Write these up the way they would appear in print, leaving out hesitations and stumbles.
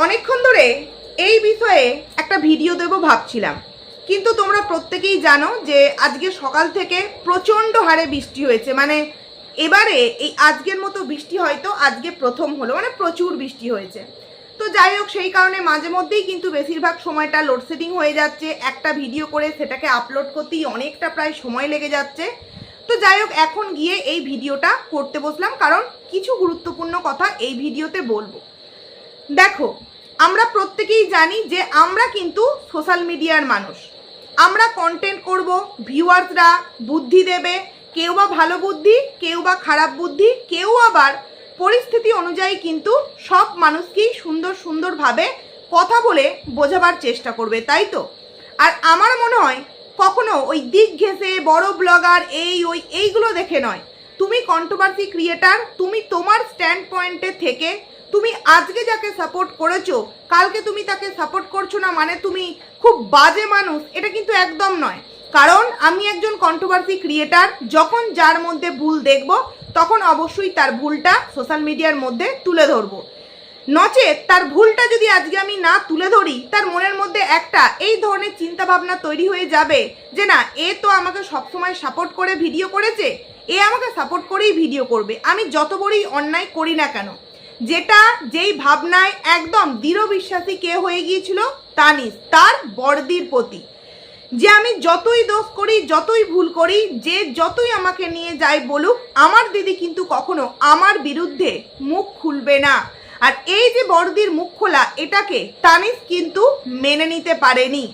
অনেকক্ষণ ধরে এই বিষয়ে একটা ভিডিও দেব ভাবছিলাম, কিন্তু তোমরা প্রত্যেকেই জানো যে আজকে সকাল থেকে প্রচণ্ড হারে বৃষ্টি হয়েছে। মানে এবারে এই আজকের মতো বৃষ্টি হয়তো আজকে প্রথম হলো, মানে প্রচুর বৃষ্টি হয়েছে। তো যাই হোক, সেই কারণে মাঝে মধ্যেই কিন্তু বেশিরভাগ সময়টা লোডশেডিং হয়ে যাচ্ছে। একটা ভিডিও করে সেটাকে আপলোড করতেই অনেকটা প্রায় সময় লেগে যাচ্ছে। তো যাই হোক, এখন গিয়ে এই ভিডিওটা করতে বসলাম, কারণ কিছু গুরুত্বপূর্ণ কথা এই ভিডিওতে বলবো। দেখো, আমরা প্রত্যেকেই জানি যে আমরা কিন্তু সোশ্যাল মিডিয়ার মানুষ। আমরা কন্টেন্ট করব, ভিউয়ার্সরা বুদ্ধি দেবে, কেউ বা ভালো বুদ্ধি, কেউ বা খারাপ বুদ্ধি, কেউ আবার পরিস্থিতি অনুযায়ী কিন্তু সব মানুষকেই সুন্দর সুন্দরভাবে কথা বলে বোঝাবার চেষ্টা করবে, তাই তো? আর আমার মনে হয় কখনো ওই দিক ঘেঁষে বড় ব্লগার এইগুলো দেখে নয়। তুমি কন্ট্রোভার্সি ক্রিয়েটার, তুমি তোমার স্ট্যান্ড পয়েন্টে থেকে তুমি আজকে যাকে সাপোর্ট করেছো, কালকে তুমি তাকে সাপোর্ট করছো না মানে তুমি খুব বাজে মানুষ, এটা কিন্তু একদম নয়। কারণ আমি একজন কন্ট্রোভার্সি ক্রিয়েটার, যখন যার মধ্যে ভুল দেখব তখন অবশ্যই তার ভুলটা সোশ্যাল মিডিয়ার মধ্যে তুলে ধরবো। নচেত তার ভুলটা যদি আজকে আমি না তুলে ধরি, তার মনের মধ্যে একটা এই ধরনের চিন্তা ভাবনা তৈরি হয়ে যাবে যে না, এ তো আমাকে সবসময় সাপোর্ট করে ভিডিও করেছে, এ আমাকে সাপোর্ট করেই ভিডিও করবে, আমি যত বড়ই অন্যায় করি না কেন। যেই ভাবনায় একদম দৃঢ় বিশ্বাসী কে হয়ে গিয়েছিল, তানিশ, তার বড়দির প্রতি, যে আমি যতই দোষ করি, যতই ভুল করি, যে যতই আমাকে নিয়ে যায় বলুক, আমার দিদি কিন্তু কখনো আমার বিরুদ্ধে মুখ খুলবে না। আর এই যে বড়দির মুখ খোলা, এটাকে তানিশ কিন্তু মেনে নিতে পারেনি।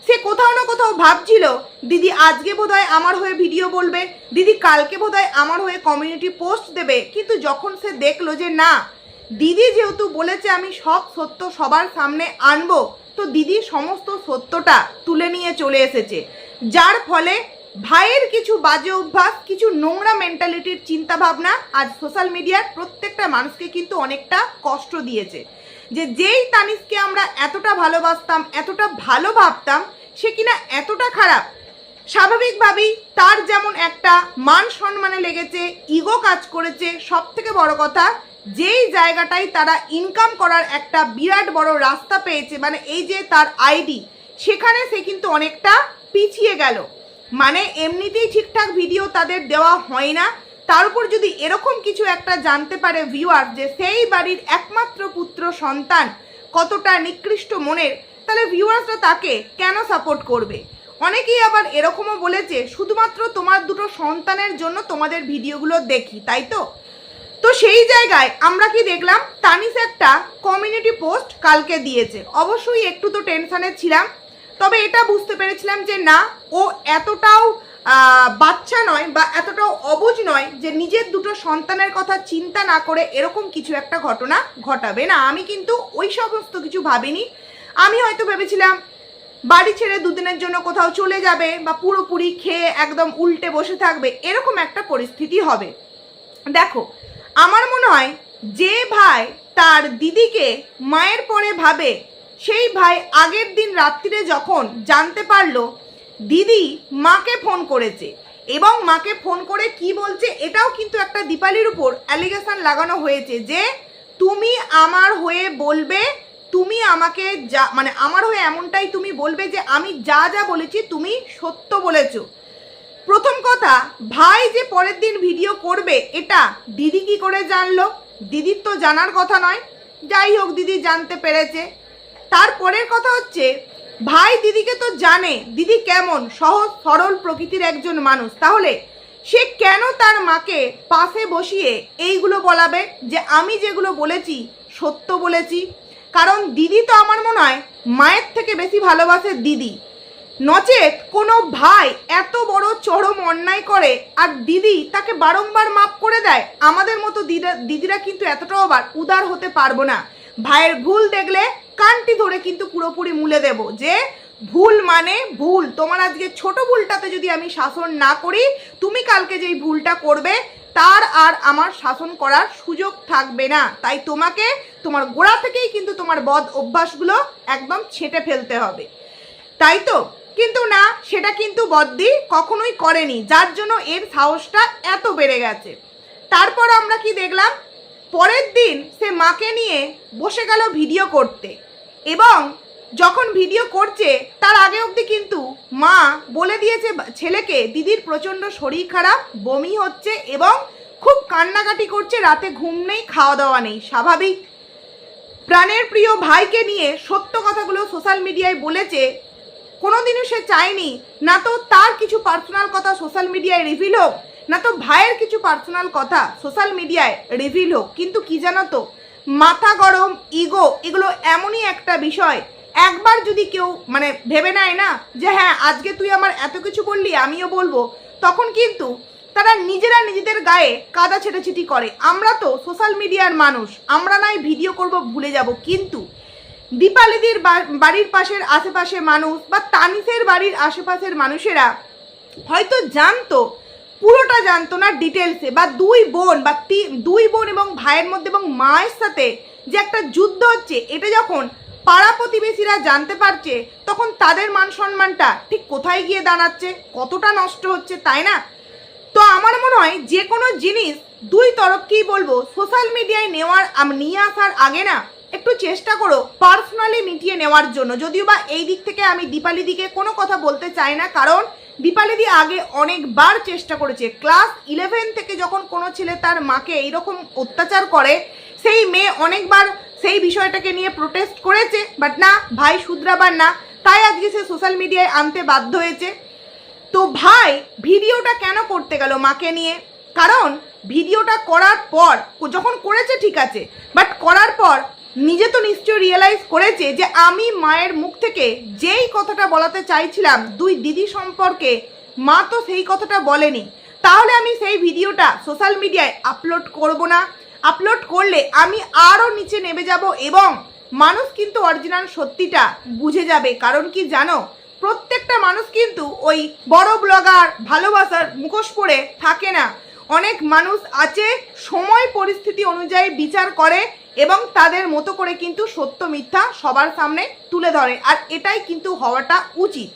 সে কোথাও না কোথাও ভাবছিল দিদি আজকে বোধহয় আমার হয়ে ভিডিও বলবে, দিদি কালকে বোধহয় আমার হয়ে কমিউনিটি পোস্ট দেবে। কিন্তু যখন সে দেখলো যে না, দিদি যেহেতু বলেছে আমি সব সত্য সবার সামনে আনবো, তো দিদি সমস্ত সত্যটা তুলে নিয়ে চলে এসেছে। যার ফলে ভাইয়ের কিছু বাজে অভ্যাস, কিছু নোংরা মেন্টালিটির চিন্তা ভাবনা আজ সোশ্যাল মিডিয়ার প্রত্যেকটা মানুষকে কিন্তু অনেকটা কষ্ট দিয়েছে। যেই তানিশকে আমরা এতটা ভালোবাসতাম, এতটা ভালো ভাবতাম, সে কিনা এতটা খারাপ। স্বাভাবিকভাবেই তার যেমন একটা মান সম্মানে লেগেছে, ইগো কাজ করেছে, সব থেকে বড় কথা যেই জায়গাটায় তারা ইনকাম করার একটা বিরাট বড় রাস্তা পেয়েছে, মানে এই যে তার আইডি, সেখানে সে কিন্তু অনেকটা পিছিয়ে গেল। মানে এমনিতেই ঠিকঠাক ভিডিও তাদের দেওয়া হয় না, তার উপর যদি এরকম কিছু একটা জানতে পারে ভিউয়ার যে সেই বাড়ির একমাত্র পুত্র সন্তান কতটা নিকৃষ্ট মনের, তাহলে ভিউয়ার্সরা তাকে কেন সাপোর্ট করবে? অনেকেই আবার এরকমও বলেছে শুধুমাত্র তোমার দুটো সন্তানের জন্য তোমাদের ভিডিওগুলো দেখি, তাই তো? তো সেই জায়গায় আমরা কি দেখলাম, তানিশ একটা কমিউনিটি পোস্ট কালকে দিয়েছে। অবশ্যই একটু তো টেনশনে ছিলাম, তবে এটা বুঝতে পেরেছিলাম যে না, ও এতটাও বাচ্চা নয় বা এতটাও অবুঝ নয় যে নিজের দুটো সন্তানের কথা চিন্তা না করে এরকম কিছু একটা ঘটনা ঘটাবে। না, আমি কিন্তু ওই সমস্ত কিছু ভাবিনি। আমি হয়তো ভেবেছিলাম বাড়ি ছেড়ে দুদিনের জন্য কোথাও চলে যাবে বা পুরোপুরি খেয়ে একদম উল্টে বসে থাকবে, এরকম একটা পরিস্থিতি হবে। দেখো, আমার মনে হয় যে ভাই তার দিদিকে মায়ের পরে ভাবে, সেই ভাই আগের দিন রাত্রিরে যখন জানতে পারলো দিদি মাকে ফোন করেছে এবং মাকে ফোন করে কি বলছে, এটাও কিন্তু একটা দীপালির উপর অ্যালিগেশন লাগানো হয়েছে যে তুমি আমার হয়ে বলবে, তুমি আমাকে যা মানে আমার হয়ে এমনটাই তুমি বলবে যে আমি যা যা বলেছি তুমি সত্য বলেছো। প্রথম কথা, ভাই যে পরের দিন ভিডিও করবে এটা দিদি কি করে জানলো? দিদির তো জানার কথা নয়। যাই হোক, দিদি জানতে পেরেছে। তারপরের কথা হচ্ছে, ভাই দিদিকে তো জানে দিদি কেমন সহজ সরল প্রকৃতির একজন মানুষ, তাহলে সে কেন তার মাকে পাশে বসিয়ে এইগুলো বলাবে যে আমি যেগুলো বলেছি সত্য বলেছি? কারণ দিদি তো আমার মনে হয় মায়ের থেকে বেশি ভালোবাসে দিদি। নচেত কোনো ভাই এত বড় চরম অন্যায় করে আর দিদি তাকে বারংবার মাফ করে দেয়, আমাদের মতো দিদিরা কিন্তু এতটাও আবার উদার হতে পারবো না। ভাইয়ের ভুল দেখলে কানটি ধরে কিন্তু পুরোপুরি মুলে দেব যে ভুল মানে ভুল। তোমার আজকে ছোট ভুলটাতে যদি আমি শাসন না করি, তুমি কালকে যেই ভুলটা করবে তার আর আমার শাসন করার সুযোগ থাকবে না। তাই তোমাকে তোমার গোড়া থেকেই কিন্তু তোমার বদ অভ্যাসগুলো একদম ছেঁটে ফেলতে হবে, তাই তো? কিন্তু না, সেটা কিন্তু বদ্দি কখনোই করেনি, যার জন্য এর সাহসটা এত বেড়ে গেছে। তারপর আমরা কি দেখলাম, পরের দিন সে মাকে নিয়ে বসে গেল ভিডিও করতে, এবং যখন ভিডিও করছে তার আগে অবধি কিন্তু মা বলে দিয়েছে ছেলেকে দিদির প্রচণ্ড শরীর খারাপ, বমি হচ্ছে এবং খুব কান্নাকাটি করছে, রাতে ঘুম নেই, খাওয়া দাওয়া নেই। স্বাভাবিক, প্রাণের প্রিয় ভাইকে নিয়ে সত্য কথাগুলো সোশ্যাল মিডিয়ায় বলেছে। কোনোদিনও সে চায়নি না তো তার কিছু পার্সোনাল কথা সোশ্যাল মিডিয়ায় রিভিল হোক, না তো ভাইয়ের কিছু পার্সোনাল কথা সোশ্যাল মিডিয়ায় রিভিল হোক। কিন্তু কি জানো তো, মাথা গরম, ইগো, এগুলো এমনই একটা বিষয়, একবার যদি কেউ মানে ভেবে নেয় না যে হ্যাঁ আজকে তুই আমার এত কিছু বললি আমিও বলবো, তখন কিন্তু তারা নিজেরা নিজেদের গায়ে কাদা ছেটাছিটি করে। আমরা তো সোশ্যাল মিডিয়ার মানুষ, আমরা নাই ভিডিও করব ভুলে যাব, কিন্তু দীপালিদির বাড়ির পাশের আশেপাশে মানুষ বা তানিসের বাড়ির আশেপাশের মানুষেরা হয়তো জানতো, পুরোটা জানতো না ডিটেলসে, বা দুই বোন এবং ভাইয়ের মধ্যে এবং মায়ের সাথে যে একটা যুদ্ধ হচ্ছে, এটা যখন পাড়া প্রতিবেশীরা জানতে পারছে, তখন তাদের মান সম্মানটা ঠিক কোথায় গিয়ে দাঁড়াচ্ছে, কতটা নষ্ট হচ্ছে, তাই না? তো আমার মনে হয় যে কোনো জিনিস দুই তরফকেই বলবো সোশ্যাল মিডিয়ায় নিয়ে আসার আগে না একটু চেষ্টা করো পার্সোনালি মিটিয়ে নেওয়ার জন্য। যদিও বা এই দিক থেকে আমি দীপালিদিকে কোনো কথা বলতে চাই না, কারণ দীপালিদি আগে অনেকবার চেষ্টা করেছে। ক্লাস 11 থেকে যখন কোনো ছেলে তার মাকে এইরকম অত্যাচার করে, সেই মেয়ে অনেকবার সেই বিষয়টাকে নিয়ে প্রোটেস্ট করেছে, বাট না, ভাই শুধরাবার না, তাই আজকে সে সোশ্যাল মিডিয়ায় আনতে বাধ্য হয়েছে। তো ভাই ভিডিওটা কেন করতে গেল মাকে নিয়ে? কারণ ভিডিওটা করার পর, যখন করেছে ঠিক আছে, বাট করার পর নিজে তো নিশ্চয়ই রিয়েলাইজ করেছে যে আমি মায়ের মুখ থেকে যেই কথাটা বলাতে চাইছিলাম দুই দিদি সম্পর্কে, মা তো সেই কথাটা বলেনি। তাহলে আমি সেই ভিডিওটা সোশ্যাল মিডিয়ায় আপলোড করব না। আপলোড করলে আমি আরও নিচে নেমে যাব এবং মানুষ কিন্তু অরিজিনাল সত্যিটা বুঝে যাবে। কারণ কি জানো, প্রত্যেকটা মানুষ কিন্তু ওই বড় ব্লগার ভালোবাসার মুখোশ পরে থাকে না। অনেক মানুষ আছে সময় পরিস্থিতি অনুযায়ী বিচার করে এবং তাদের মতো করে কিন্তু সত্য মিথ্যা সবার সামনে তুলে ধরে, আর এটাই কিন্তু হওয়াটা উচিত।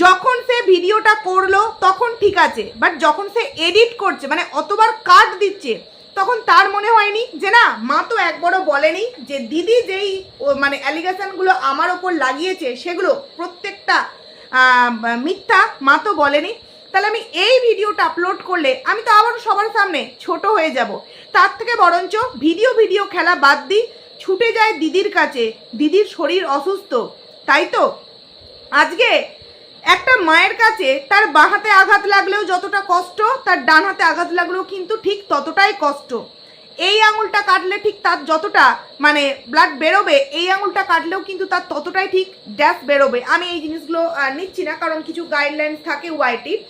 যখন সে ভিডিওটা করলো তখন ঠিক আছে, বাট যখন সে এডিট করছে, মানে অতবার কাট দিচ্ছে, তখন তার মনে হয়নি যে না, মা তো একবারও বলেনি যে দিদি যেই মানে অ্যালিগেশনগুলো আমার ওপর লাগিয়েছে সেগুলো প্রত্যেকটা মিথ্যা, মা তো বলেনি। তাহলে আমি এই ভিডিওটা আপলোড করলে আমি তো আবার সবার সামনে ছোট হয়ে যাব। তার থেকে বরঞ্চ ভিডিও খেলা বাদ দিই, ছুটে যায় দিদির কাছে। দিদির শরীর অসুস্থ, তাই তো আজকে একটা মায়ের কাছে তার বাঁ হাতে আঘাত লাগলেও যতটা কষ্ট, তার ডান হাতে আঘাত লাগলেও কিন্তু ঠিক ততটাই কষ্ট। এই আঙুলটা কাটলে ঠিক তার যতটা মানে ব্লাড বেরোবে, এই আঙুলটা কাটলেও কিন্তু তার ততটাই ঠিক ড্যাশ বেরোবে। আমি এই জিনিসগুলো নিচ্ছি না, কারণ কিছু গাইডলাইন্স থাকে ওয়াইটির।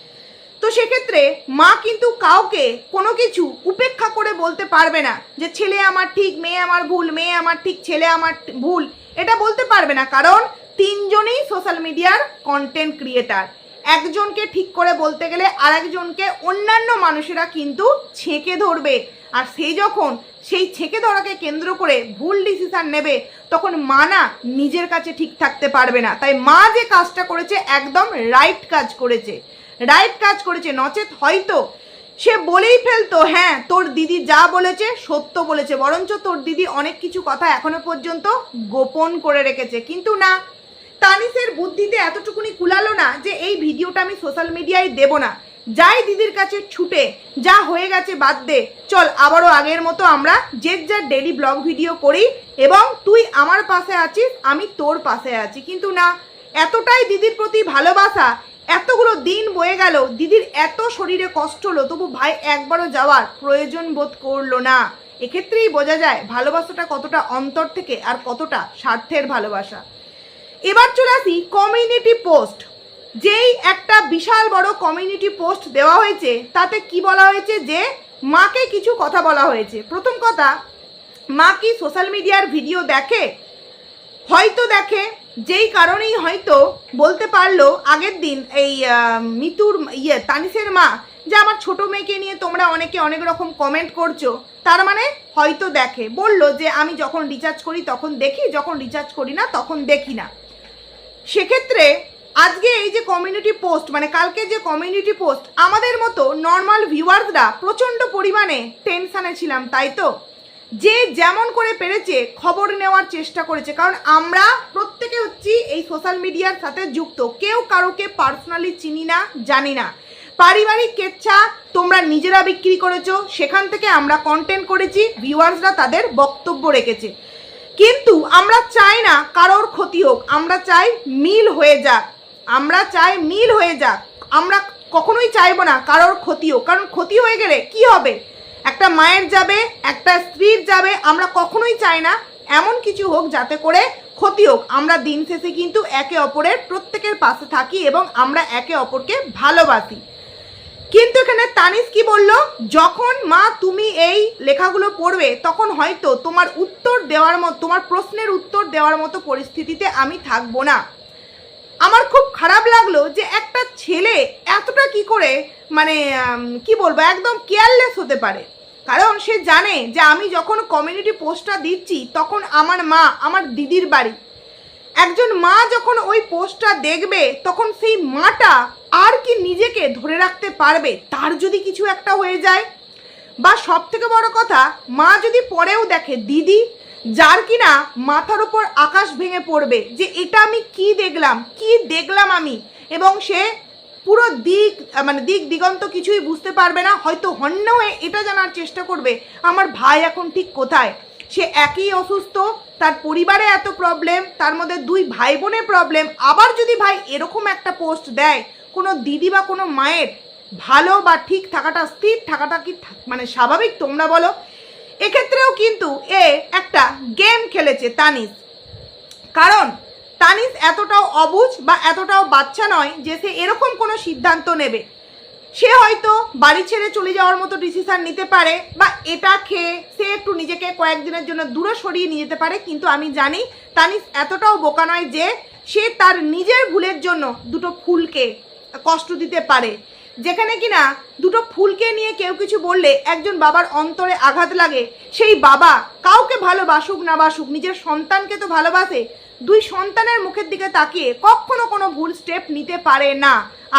তো সেক্ষেত্রে মা কিন্তু কাউকে কোনো কিছু উপেক্ষা করে বলতে পারবে না যে ছেলে আমার ঠিক, মেয়ে আমার ভুল, মেয়ে আমার ঠিক, ছেলে আমার ভুল, এটা বলতে পারবে না। কারণ তিনজনেই সোশ্যাল মিডিয়ার কন্টেন্ট ক্রিয়েটার। একজনকে ঠিক করে বলতে গেলে আরেকজনকে অন্যান্য মানুষেরা কিন্তু ছেঁকে ধরবে, আর সেই যখন সেই ছেঁকে ধরাকে কেন্দ্র করে ভুল ডিসিশন নেবে, তখন মা না নিজের কাছে ঠিক থাকতে পারবে না। তাই মা যে কাজটা করেছে একদম রাইট কাজ করেছে, নচেত হয়তো সে বলেই ফেলতো হ্যাঁ তোর দিদি যা বলেছে সত্য বলেছে, বরঞ্চ তোর দিদি অনেক কিছু কথা এখনো পর্যন্ত গোপন করে রেখেছে। কিন্তু না, তানিসের বুদ্ধিতে এতটুকুনি কুলালো না যে এই ভিডিওটা আমি সোশ্যাল মিডিয়ায় দেব না, যাই দিদির কাছে ছুটে, যা হয়ে গেছে বাদ দে, চল আবারও আগের মতো আমরা যে যার ডেলি ব্লগ ভিডিও করি এবং তুই আমার পাশে আছিস, আমি তোর পাশে আছি। কিন্তু না, এতটাই দিদির প্রতি ভালোবাসা, এতগুলো দিন বয়ে গেল, দিদির এত শরীরে কষ্ট হলো, তবু ভাই একবারও যাওয়ার প্রয়োজন বোধ করলো না। এক্ষেত্রেই বোঝা যায় ভালোবাসাটা কতটা অন্তর থেকে আর কতটা স্বার্থের ভালোবাসা। এবার চলে আসি কমিউনিটি পোস্ট। যেই একটা বিশাল বড় কমিউনিটি পোস্ট দেওয়া হয়েছে, তাতে কি বলা হয়েছে যে মাকে কিছু কথা বলা হয়েছে। প্রথম কথা, মা কি সোশ্যাল মিডিয়ার ভিডিও দেখে? হয়তো দেখে, যেই কারণেই হয়তো বলতে পারলো আগের দিন এই মিতুর তানিসের মা যে আমার ছোট মেয়েকে নিয়ে তোমরা অনেকে অনেক রকম কমেন্ট করছো, তার মানে হয়তো দেখে। বলল যে আমি যখন রিচার্জ করি তখন দেখি, যখন রিচার্জ করি না তখন দেখি না। সেক্ষেত্রে আজকে এই যে কমিউনিটি পোস্ট, মানে কালকে যে কমিউনিটি পোস্ট, আমাদের মতো নর্মাল ভিউয়ার্সরা প্রচণ্ড পরিমাণে টেনশানে ছিলাম, তাই তো যে যেমন করে পেরেছে খবর নেওয়ার চেষ্টা করেছে, কারণ আমরা প্রত্যেকে হচ্ছি এই সোশ্যাল মিডিয়ার সাথে যুক্ত, কেউ কারোকে পার্সোনালি চিনি না, জানি না। পারিবারিক কেচ্ছা তোমরা নিজেরা বিক্রি করেছো, সেখান থেকে আমরা কন্টেন্ট করেছি, ভিউয়ার্সরা তাদের বক্তব্য রেখেছে। কিন্তু আমরা চাই না কারোর ক্ষতি হোক, আমরা চাই মিল হয়ে যাক, আমরা চাই মিল হয়ে যাক। আমরা কখনোই চাইবো না কারোর ক্ষতি হোক, কারণ ক্ষতি হয়ে গেলে কি হবে? একটা মায়ের যাবে, একটা স্ত্রীর যাবে। আমরা কখনোই চাই না এমন কিছু হোক যাতে করে ক্ষতি হোক। আমরা দিন শেষে কিন্তু একে অপরের প্রত্যেকের পাশে থাকি এবং আমরা একে অপরকে ভালোবাসি। কিন্তু এখানে তানিশ কি বলল, যখন মা তুমি এই লেখাগুলো পড়বে তখন হয়তো তোমার উত্তর দেওয়ার মতো, তোমার প্রশ্নের উত্তর দেওয়ার মতো পরিস্থিতিতে আমি থাকবো না। আমার খুব খারাপ লাগলো যে একটা ছেলে এতটা কি করে মানে কি বলবো, একদম কেয়ারলেস হতে পারে। কারণ সে জানে যে আমি যখন কমিউনিটি পোস্টটা দিচ্ছি তখন আমার মা, আমার দিদির বাড়ি, একজন মা যখন ওই পোস্টটা দেখবে তখন সেই মাটা আর কি নিজেকে ধরে রাখতে পারবে তার যদি কিছু একটা হয়ে যায়। বা সব থেকে বড় কথা, মা যদি পরেও দেখে দিদি, যার কিনা মাথার উপর আকাশ ভেঙে পড়বে যে এটা আমি কি দেখলাম আমি, এবং সে পুরো দিক দিগন্ত কিছুই বুঝতে পারবে না, হয়তো হন্য হয়ে এটা জানার চেষ্টা করবে আমার ভাই এখন ঠিক কোথায়। সে একই অসুস্থ, তার পরিবারে এত প্রবলেম, তার মধ্যে দুই ভাই বোনের প্রবলেম, আবার যদি ভাই এরকম একটা পোস্ট দেয়, কোনো দিদি বা কোনো মায়ের ভালো বা ঠিক থাকাটা, স্থির থাকাটা কি মানে স্বাভাবিক? তোমরা বলো। এক্ষেত্রেও কিন্তু একটা গেম খেলেছে তানিশ, কারণ তানিশ এতটাও অবুঝ বা এতটাও বাচ্চা নয় যে সে এরকম কোনো সিদ্ধান্ত নেবে। সে হয়তো বাড়ি ছেড়ে চলে যাওয়ার মতো ডিসিশন নিতে পারে, বা এটা খেয়ে সে একটু নিজেকে কয়েকদিনের জন্য দূরে সরিয়ে নিয়ে যেতে পারে। কিন্তু আমি জানি তানিশ এতটাও বোকা নয় যে সে তার নিজের ভুলের জন্য দুটো ফুলকে কষ্ট দিতে পারে। যেখানে কিনা দুটো ফুলকে নিয়ে কেউ কিছু বললে একজন বাবার অন্তরে আঘাত লাগে। সেই বাবা কাউকে ভালোবাসুক না বাসুক, নিজের সন্তানকে তো ভালোবাসে। দুই সন্তানের মুখের দিকে তাকিয়ে কখনো কোনো ভুল স্টেপ নিতে পারে না।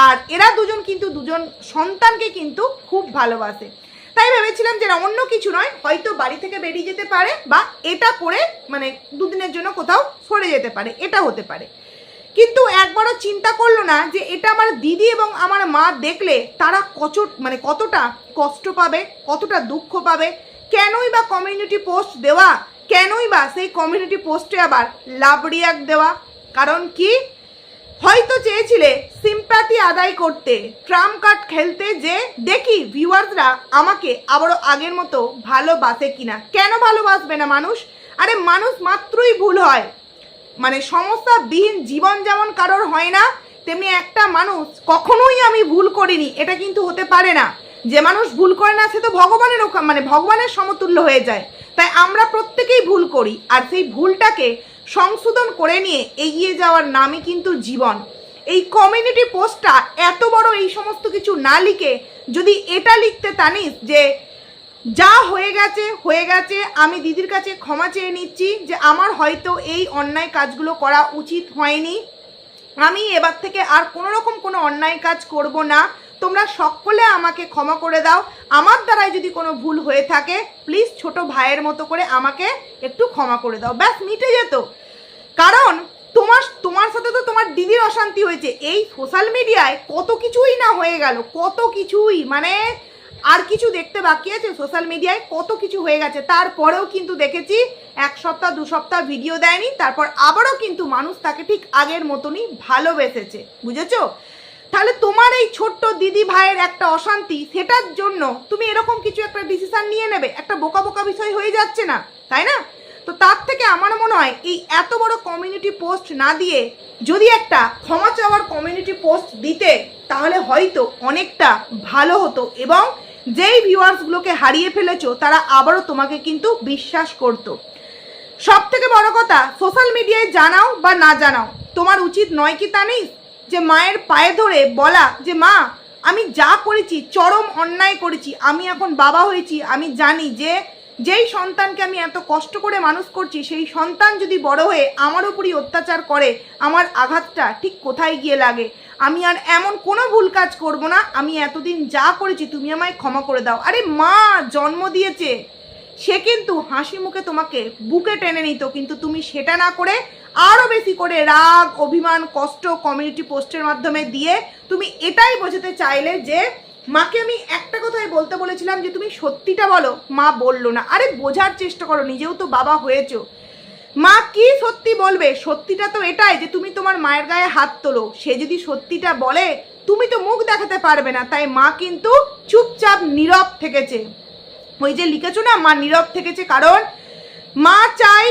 আর এরা দুজন কিন্তু দুজন সন্তানকে কিন্তু খুব ভালোবাসে। তাই ভেবেছিলাম যে অন্য কিছু নয়, হয়তো বাড়ি থেকে বেরিয়ে যেতে পারে বা এটা করে মানে দুদিনের জন্য কোথাও সরে যেতে পারে, এটা হতে পারে। কিন্তু একবারও চিন্তা করলো না যে এটা আমার দিদি এবং আমার মা দেখলে তারা কতটা কষ্ট পাবে, কতটা দুঃখ পাবে। কেনই বা কমিউনিটি পোস্ট দেওয়া, কেনই বা সেই কমিউনিটি পোস্টে আবার লাভ রিয়াক্ট দেওয়া? কারণ কি, হয়তো চেয়েছিলে সিম্প্যাথি আদায় করতে, ট্রাম্প কার্ড খেলতে, যে দেখি ভিউয়ার্সরা আমাকে আবারও আগের মতো ভালোবাসে কিনা। কেন ভালোবাসবে না মানুষ? আরে মানুষ মাত্রই ভুল হয়, মানে সমস্যাবিহীন জীবন যেমন কারোর হয় না, তেমনি একটা মানুষ কখনোই আমি ভুল করিনি এটা কিন্তু হতে পারে না। যে মানুষ ভুল করে না সে তো ভগবানের সমতুল্য হয়ে যায়। তাই আমরা প্রত্যেকেই ভুল করি, আর সেই ভুলটাকে সংশোধন করে নিয়ে এগিয়ে যাওয়ার নামই কিন্তু জীবন। এই কমিউনিটি পোস্টটা এত বড় এই সমস্ত কিছু না লিখে যদি এটা লিখতে তানিস যে যা হয়ে গেছে, আমি দিদির কাছে ক্ষমা চেয়ে নিচ্ছি যে আমার হয়তো এই অন্যায় কাজগুলো করা উচিত হয়নি, আমি এবার থেকে আর কোনো রকম কোনো অন্যায় কাজ করব না, তোমরা সকলে আমাকে ক্ষমা করে দাও, আমার দ্বারাই যদি কোনো ভুল হয়ে থাকে প্লিজ ছোট ভাইয়ের মতো করে আমাকে একটু ক্ষমা করে দাও, ব্যাস মিটে যেত। কারণ তোমার সাথে তো তোমার দিদির অশান্তি হয়েছে, এই সোশ্যাল মিডিয়ায় কত কিছুই না হয়ে গেল, কত কিছুই, মানে আর কিছু দেখতে বাকি আছে? সোশ্যাল মিডিয়ায় কত কিছু হয়ে গেছে। তারপরেও কিন্তু দেখেছি 1 সপ্তাহ 2 সপ্তাহ ভিডিও দেয়নি, তারপর আবারও কিন্তু মানুষ তাকে ঠিক আগের মতনই ভালোবেসেছে, বুঝেছো? তাহলে তোমার এই ছোট্ট দিদি ভাইয়ের একটা অশান্তি, সেটার জন্য তুমি এরকম কিছু একটা ডিসিশন নিয়ে নেবে, একটা বোকা বোকা বিষয় হয়ে যাচ্ছে না, তাই না? তো তার থেকে আমার মনে হয় এই এত বড় কমিউনিটি পোস্ট না দিয়ে যদি একটা ক্ষমা চাওয়ার কমিউনিটি পোস্ট দিতে, তাহলে হয়তো অনেকটা ভালো হতো, এবং যেই ভিউয়ার্সগুলোকে হারিয়ে ফেলেছো তারা আবারও তোমাকে কিন্তু বিশ্বাস করতো। সব থেকে বড় কথা, সোশ্যাল মিডিয়ায় জানাও বা না জানাও, তোমার উচিত নয় কি তানিশ যে মায়ের পায়ে ধরে বলা যে মা আমি যা করেছি চরম অন্যায় করেছি, আমি এখন বাবা হয়েছি, আমি জানি যে যেই সন্তানকে আমি এত কষ্ট করে মানুষ করছি সেই সন্তান যদি বড় হয়ে আমার উপরই অত্যাচার করে, আমার আঘাতটা ঠিক কোথায় গিয়ে লাগে। আমি আর এমন কোনো ভুল কাজ করব না, আমি এতদিন যা করেছি তুমি আমায় ক্ষমা করে দাও। আরে মা জন্ম দিয়েছে, সে কিন্তু হাসি মুখে তোমাকে বুকে টেনে নিত, কিন্তু তুমি সেটা না করে আরও বেশি করে রাগ, অভিমান, কষ্ট কমিউনিটি পোস্টের মাধ্যমে দিয়ে তুমি এটাই বোঝাতে চাইলে যে মাকে আমি একটা কথাই বলতে বলেছিলাম যে তুমি সত্যিটা বলো। মা বললো না। আরে বোঝার চেষ্টা করো, নিজেও তো বাবা হয়েছো। মা কি সত্যি বলবে? সত্যিটা তো এটাই যে তুমি তোমার মায়ের গায়ে হাত তোলো। সে যদি সত্যিটা বলে তুমি তো মুখ দেখাতে পারবে না, তাই মা কিন্তু চুপচাপ নীরব থেকেছে। ওই যে লিখেছো না, মা নীরব থেকেছে, কারণ মা চাই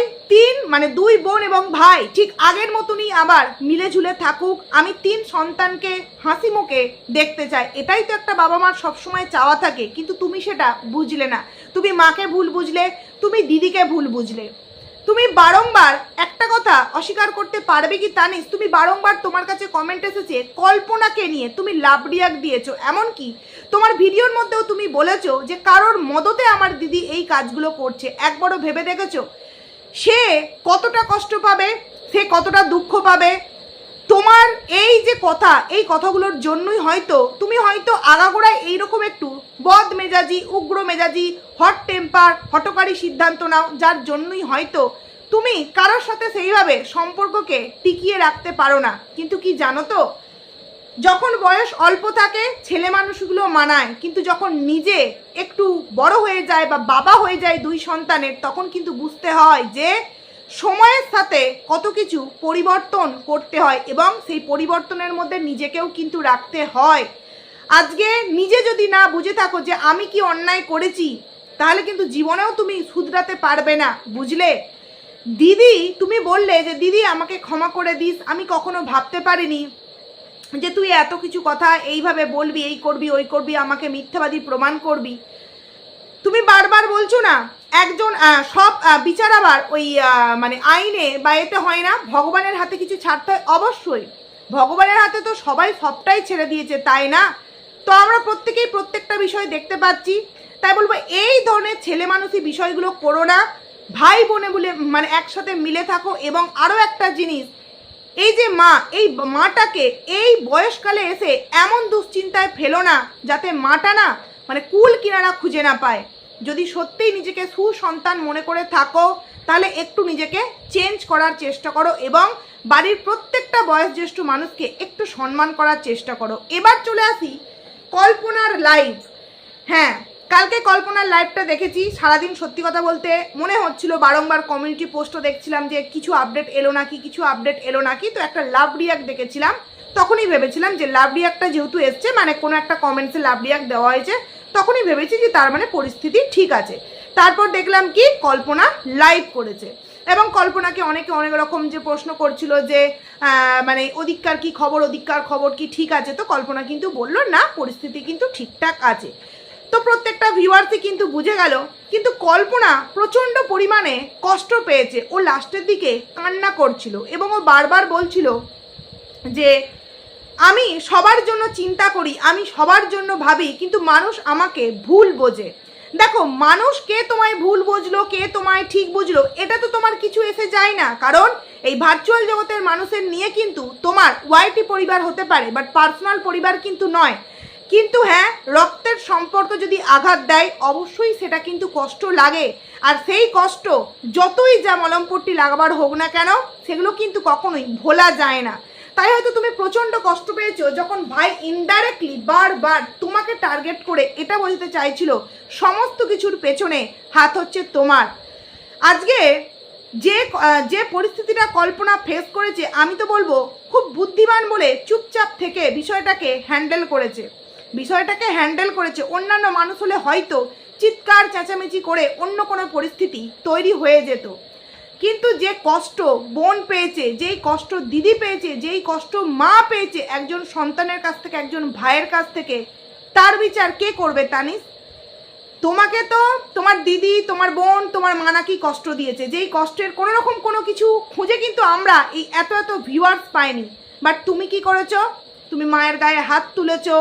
দুই বোন এবং ভাই ঠিক আগের মতনই আবার মিলে ঝুলে থাকুক। আমি 3 সন্তানকে হাসি মুখে দেখতে চাই, এটাই তো একটা বাবা মার সবসময় চাওয়া থাকে। কিন্তু তুমি সেটা বুঝলে না। তুমি মাকে ভুল বুঝলে, তুমি দিদিকে ভুল বুঝলে। তুমি বারংবার একটা কথা অস্বীকার করতে পারবে কি তানিস, তুমি বারংবার তোমার কাছে কমেন্ট এসেছে কল্পনাকে নিয়ে তুমি লাভ রিয়াক্ট দিয়েছো। এমনকি তোমার ভিডিওর মধ্যেও তুমি বলেছো যে কারোর মদতে আমার দিদি এই কাজগুলো করছে। একবারও ভেবে দেখেছো সে কতটা কষ্ট পাবে, সে কতটা দুঃখ পাবে? তোমার এই যে কথা, এই কথাগুলোর জন্যই হয়তো তুমি আগাগোড়ায় এইরকম একটু বদ মেজাজি, উগ্র মেজাজি, হট টেম্পার, হটকারী সিদ্ধান্ত নাও, যার জন্যই হয়তো তুমি কারোর সাথে সেইভাবে সম্পর্ককে টিকিয়ে রাখতে পারো না। কিন্তু কি জানো তো, যখন বয়স অল্প থাকে ছেলে মানুষগুলো মানায়, কিন্তু যখন নিজে একটু বড় হয়ে যায় বা বাবা হয়ে যায় 2 সন্তানের, তখন কিন্তু বুঝতে হয় যে সময়ের সাথে কত কিছু পরিবর্তন করতে হয় এবং সেই পরিবর্তনের মধ্যে নিজেকেও কিন্তু রাখতে হয়। আজকে নিজে যদি না বুঝে থাকো যে আমি কি অন্যায় করেছি, তাহলে কিন্তু জীবনেও তুমি শুধরাতে পারবে না, বুঝলে? দিদি, তুমি বললে যে দিদি আমাকে ক্ষমা করে দিস, আমি কখনো ভাবতে পারিনি যে তুই এত কিছু কথা এইভাবে বলবি, এই করবি, ওই করবি, আমাকে মিথ্যাবাদী প্রমাণ করবি। তুমি বারবার বলছো না একজন সব বিচার আবার ওই আইনে বা এতে হয় না, ভগবানের হাতে কিছু ছাড়তে হয়। অবশ্যই ভগবানের হাতে তো সবাই সবটাই ছেড়ে দিয়েছে, তাই না? তো আমরা প্রত্যেকেই প্রত্যেকটা বিষয় দেখতে পাচ্ছি। তাই বলবো এই ধরনের ছেলে মানুষই বিষয়গুলো করো না। ভাই বোনে বলে একসাথে মিলে থাকো। এবং আরও একটা জিনিস, এই যে মা, এই মাটাকে এই বয়সকালে এসে এমন দুশ্চিন্তায় ফেলো না যাতে মাটা না কুল কিনারা খুঁজে না পায়। যদি সত্যিই নিজেকে সুসন্তান মনে করে থাকো তাহলে একটু নিজেকে চেঞ্জ করার চেষ্টা করো এবং বাড়ির প্রত্যেকটা বয়োজ্যেষ্ঠ মানুষকে একটু সম্মান করার চেষ্টা করো। এবার চলে আসি কল্পনার লাইভ। হ্যাঁ, কালকে কল্পনার লাইভটা দেখেছি। সারাদিন সত্যি কথা বলতে মনে হচ্ছিল, বারংবার কমিউনিটি পোস্টও দেখছিলাম যে কিছু আপডেট এলো নাকি, তো একটা লাভ রিয়াক্ট দেখেছিলাম। তখনই ভেবেছিলাম যে লাভ রিয়াক্টটা যেহেতু এসছে, কোনো একটা কমেন্টসে লাভ রিয়াক্ট দেওয়া হয়েছে, তখনই ভেবেছি যে তার পরিস্থিতি ঠিক আছে। তারপর দেখলাম কি কল্পনা লাইভ করেছে এবং কল্পনাকে অনেকে অনেক রকম যে প্রশ্ন করছিল যে ওদিককার কি খবর, ওদিককার খবর কি ঠিক আছে? তো কল্পনা কিন্তু বললো না, পরিস্থিতি কিন্তু ঠিকঠাক আছে। তো প্রত্যেকটা ভিউয়ার্সই কিন্তু বুঝে গেল, কিন্তু কল্পনা প্রচণ্ড পরিমাণে কষ্ট পেয়েছে। ও লাস্টের দিকে কান্না করছিল এবং ও বারবার বলছিল যে আমি সবার জন্য চিন্তা করি, আমি সবার জন্য ভাবি, কিন্তু মানুষ আমাকে ভুল বোঝে। দেখো, মানুষ কে তোমায় ভুল বুঝলো, কে তোমায় ঠিক বুঝলো, এটা তো তোমার কিছু এসে যায় না। কারণ এই ভার্চুয়াল জগতের মানুষের নিয়ে কিন্তু তোমার ওয়াইটি পরিবার হতে পারে, বাট পার্সোনাল পরিবার কিন্তু নয়। কিন্তু হ্যাঁ, রক্তের সম্পর্ক যদি আঘাত দেয় অবশ্যই সেটা কিন্তু কষ্ট লাগে। আর সেই কষ্ট যতই যা মলমপট্টি লাগাবার হোক না কেন, সেগুলো কিন্তু কখনোই ভোলা যায় না। তাই হয়তো তুমি প্রচণ্ড কষ্ট পেয়েছো যখন ভাই ইনডাইরেক্টলি বারবার তোমাকে টার্গেট করে এটা বোঝাতে চাইছিল সমস্ত কিছুর পেছনে হাত হচ্ছে তোমার। আজকে যে পরিস্থিতিটা কল্পনা ফেস করেছে, আমি তো বলবো খুব বুদ্ধিমান বলে চুপচাপ থেকে বিষয়টাকে হ্যান্ডেল করেছে। অন্যান্য মানুষ হলে হয়তো চিৎকার চেঁচামেচি করে অন্য কোনো পরিস্থিতি তৈরি হয়ে যেত। কিন্তু যে কষ্ট বোন পেয়েছে, যেই কষ্ট দিদি পেয়েছে, যেই কষ্ট মা পেয়েছে একজন সন্তানের কাছ থেকে, একজন ভাইয়ের কাছ থেকে, তার বিচার কে করবে তানিস? তোমাকে তো তোমার দিদি, তোমার বোন, তোমার মা নাকি কষ্ট দিয়েছে, যেই কষ্টের কোনো রকম কোনো কিছু খুঁজে কিন্তু আমরা এই এত ভিউয়ার্স পাইনি। বাট তুমি কি করেছো? তুমি মায়ের গায়ে হাত তুলেছো।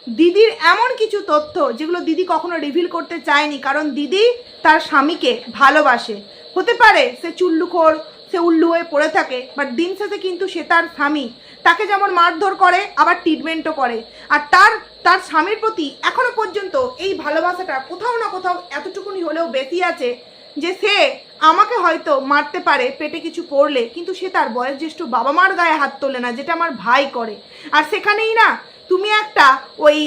দিদির এমন কিছু তথ্য যেগুলো দিদি কখনো রিভিল করতে চায়নি, কারণ দিদি তার স্বামীকে ভালোবাসে। হতে পারে সে চুল্লুখোর, সে উল্লু হয়ে পড়ে থাকে, বাট দিন শেষে কিন্তু সে তার স্বামী তাকে যেমন মারধর করে আবার ট্রিটমেন্টও করে। আর তার স্বামীর প্রতি এখনো পর্যন্ত এই ভালোবাসাটা কোথাও না কোথাও এতটুকুনি হলেও বেশি আছে যে সে আমাকে হয়তো মারতে পারে পেটে কিছু পড়লে, কিন্তু সে তার বয়োজ্যেষ্ঠ বাবা মার গায়ে হাত তোলে না, যেটা আমার ভাই করে। আর সেখানেই না তুমি একটা ওই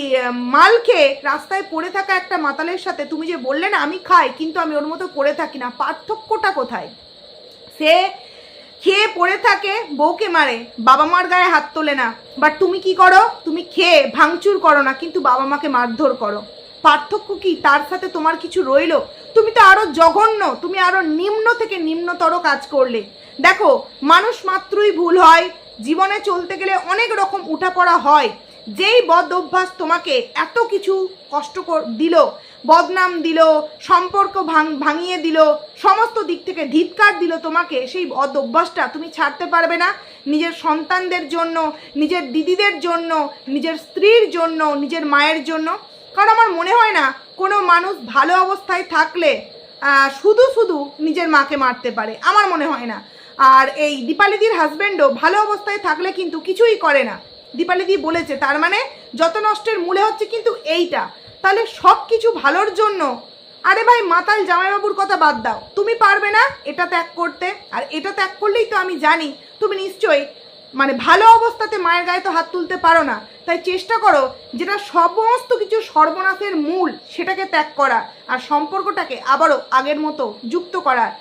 মাল খেয়ে রাস্তায় পড়ে থাকা একটা মাতালের সাথে তুমি যে বললে না আমি খাই কিন্তু আমি ওর মতো পড়ে থাকি না, পার্থক্যটা কোথায়? সে খেয়ে পড়ে থাকে, বউকে মারে, বাবা মার গায়ে হাত তোলে না, বাট তুমি কি করো? তুমি খেয়ে ভাঙচুর করো না কিন্তু বাবা মাকে মারধর করো। পার্থক্য কি? তার সাথে তোমার কিছু রইলো? তুমি তো আরো জঘন্য, তুমি আরো নিম্ন থেকে নিম্নতর কাজ করলে। দেখো, মানুষ মাত্রই ভুল হয়, জীবনে চলতে গেলে অনেক রকম উঠাপড়া হয়। যেই বদ অভ্যাস তোমাকে এত কিছু কষ্ট দিল, বদনাম দিল, সম্পর্ক ভাঙিয়ে দিল, সমস্ত দিক থেকে ধিক্কার দিল তোমাকে, সেই বদ অভ্যাসটা তুমি ছাড়তে পারবে না নিজের সন্তানদের জন্য, নিজের দিদিদের জন্য, নিজের স্ত্রীর জন্য, নিজের মায়ের জন্য। কারণ আমার মনে হয় না কোনো মানুষ ভালো অবস্থায় থাকলে শুধু শুধু নিজের মাকে মারতে পারে, আমার মনে হয় না। আর এই দীপালিদির হাজব্যান্ডও ভালো অবস্থায় থাকলে কিন্তু কিছুই করে না। দীপালিদি বলেছে, তার মানে যত নষ্টের মূলে হচ্ছে কিন্তু এইটা। তাহলে সব কিছু ভালোর জন্য, আরে ভাই মাতাল জামাইবাবুর কথা বাদ দাও, তুমি পারবে না এটা ত্যাগ করতে? আর এটা ত্যাগ করলেই তো আমি জানি তুমি নিশ্চয়ই মানে ভালো অবস্থাতে মায়ের গায়ে তো হাত তুলতে পারো না। তাই চেষ্টা করো যেটা সমস্ত কিছু সর্বনাশের মূল সেটাকে ত্যাগ করা আর সম্পর্কটাকে আবারও আগের মতো যুক্ত করার।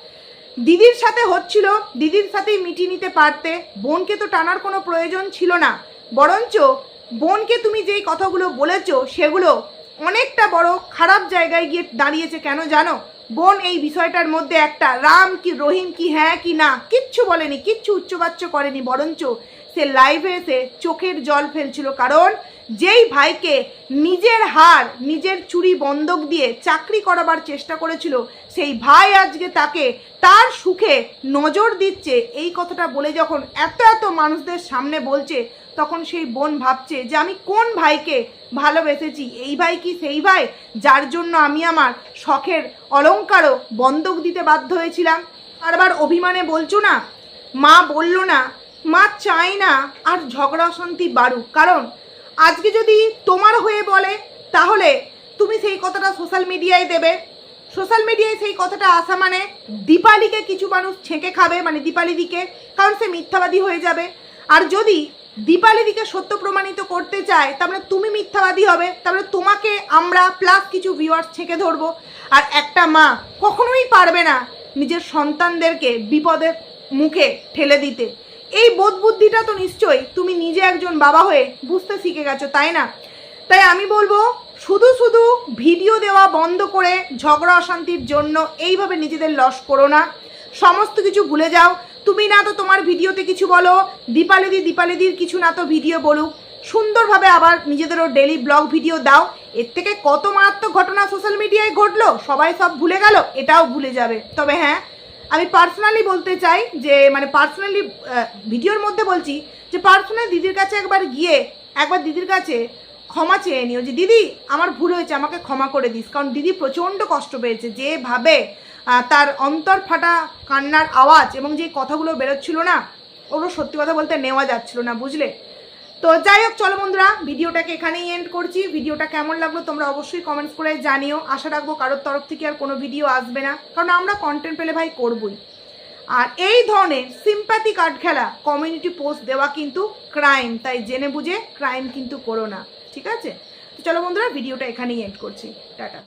দিদির সাথে হচ্ছিল, দিদির সাথেই মিটিয়ে নিতে পারতে, বোনকে তো টানার কোনো প্রয়োজন ছিল না। বরঞ্চ বোনকে তুমি যেই কথাগুলো বলেছো সেগুলো অনেকটা বড় খারাপ জায়গায় গিয়ে দাঁড়িয়েছে। কেন জানো? বোন এই বিষয়টার মধ্যে একটা রাম কি রহিম কি হ্যাঁ কি না কিচ্ছু বলেনি, কিচ্ছু উচ্চবাচ্য করেনি, বরঞ্চ সে লাইভে এসে চোখের জল ফেলছিল। কারণ যেই ভাইকে নিজের হার নিজের চুরি বন্ধক দিয়ে চাকরি করাবার চেষ্টা করেছিল, সেই ভাই আজকে তাকে তার সুখে নজর দিচ্ছে, এই কথাটা বলে যখন এত এত মানুষদের সামনে বলছে, তখন সেই বোন ভাবছে যে আমি কোন ভাইকে ভালোবেসেছি? এই ভাই কি সেই ভাই যার জন্য আমি আমার শখের অলংকারও বন্ধক দিতে বাধ্য হয়েছিলাম? বারবার অভিমানে বলছো না, মা বললো না, মা চায় না আর ঝগড়া অশান্তি বাড়ুক। কারণ আজকে যদি তোমার হয়ে বলে তাহলে তুমি সেই কথাটা সোশ্যাল মিডিয়ায় দেবে, সোশ্যাল মিডিয়ায় সেই কথাটা আসা মানে দীপালিকে কিছু মানুষ ছেঁকে খাবে, মানে দীপালিদিকে, কারণ সে মিথ্যাবাদী হয়ে যাবে। আর যদি দীপালিদিকে সত্য প্রমাণিত করতে চায় তাহলে তুমি মিথ্যাবাদী হবে, তাহলে তোমাকে আমরা প্লাস কিছু ভিউয়ার্স ছেঁকে ধরবো। আর একটা মা কখনোই পারবে না নিজের সন্তানদেরকে বিপদের মুখে ঠেলে দিতে। এই বোধ বুদ্ধিটা তো নিশ্চয়ই তুমি নিজে একজন বাবা হয়ে বুঝতে শিখে গেছো, তাই না? তাই আমি বলবো শুধু শুধু ভিডিও দেওয়া বন্ধ করে ঝগড়া অশান্তির জন্য এইভাবে নিজেদের লস করো না, সমস্ত কিছু ভুলে যাও। তুমি না তো তোমার ভিডিওতে কিছু বলো, দীপালিদির কিছু না তো ভিডিও বলুক, সুন্দরভাবে আবার নিজেদেরও ডেলি ব্লগ ভিডিও দাও। এর থেকে কত মারাত্মক ঘটনা সোশ্যাল মিডিয়ায় ঘটলো, সবাই সব ভুলে গেল, এটাও ভুলে যাবে। তবে হ্যাঁ, আমি পার্সোনালি বলতে চাই যে মানে পার্সোনালি ভিডিওর মধ্যে বলছি যে পার্সোনালি দিদির কাছে একবার দিদির কাছে ক্ষমা চেয়ে নিও যে দিদি আমার ভুল হয়েছে, আমাকে ক্ষমা করে দিস। কারণ দিদি প্রচণ্ড কষ্ট পেয়েছে, যেভাবে তার অন্তর ফাটা কান্নার আওয়াজ এবং যে কথাগুলো বেরোচ্ছিল না, ওগুলো সত্যি কথা বলতে নেওয়া যাচ্ছিল না, বুঝলে? তো যাই হোক, চলো বন্ধুরা, ভিডিওটাকে এখানেই এন্ড করছি। ভিডিওটা কেমন লাগলো তোমরা অবশ্যই কমেন্টস করে জানিও। আশা রাখবো কারোর তরফ থেকে আর কোনো ভিডিও আসবে না, কারণ আমরা কন্টেন্ট পেলে ভাই করবই। আর এই ধরনের সিম্প্যাথি কার্ড খেলা কমিউনিটি পোস্ট দেওয়া কিন্তু ক্রাইম, তাই জেনে বুঝে ক্রাইম কিন্তু করো না, ঠিক আছে? তো চলো বন্ধুরা, ভিডিওটা এখানেই এন্ড করছি, টাটা।